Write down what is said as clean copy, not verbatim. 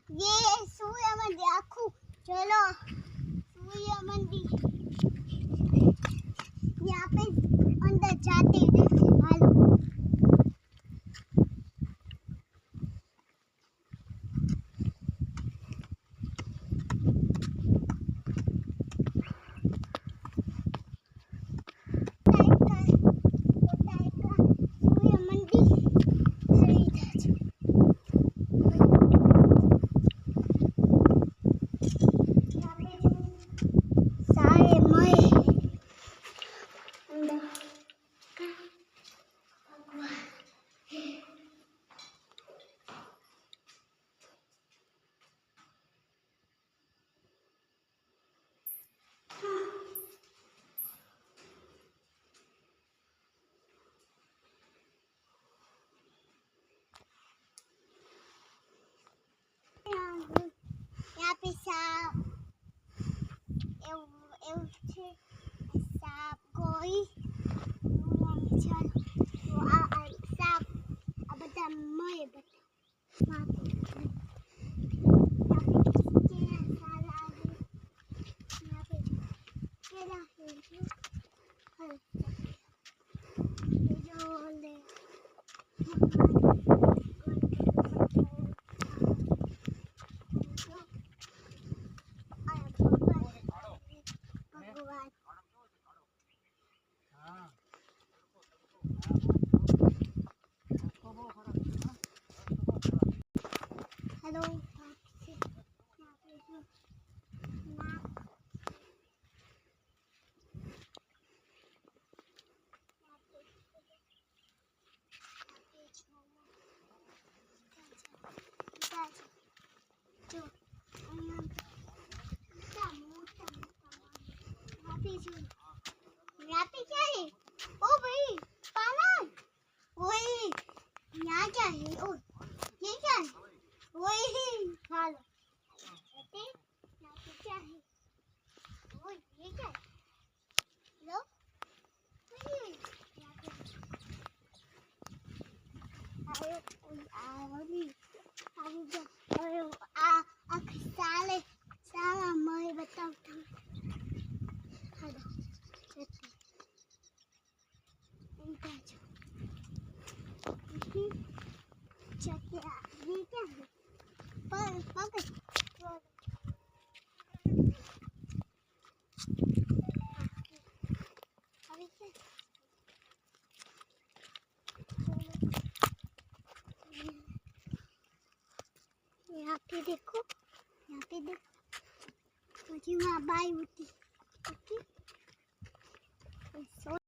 ये सूर्य मंदिर आखू चलो सूर्य मंदिर यहाँ पे अंदर जाते हैं हालो यहाँ पे सांप એવું છે સાપ કોઈ ચાલ તો આ સાપ આ બધા મળે બધા માપે यहाँ पे केला है जो ले हेलो यहाँ पे क्या है? ओ भाई पालन ओए यहाँ क्या है? ओ ये क्या है? ओए हालो बेटे यहाँ पे क्या है? ओ ये क्या है? लो यहाँ पे आयो आओ जा और आ साले साला मैं बताओ तुम हेलो क्या ये क्या है पकड़ अभी क्या यहाँ पे देखो मुझे वहाँ बाई होती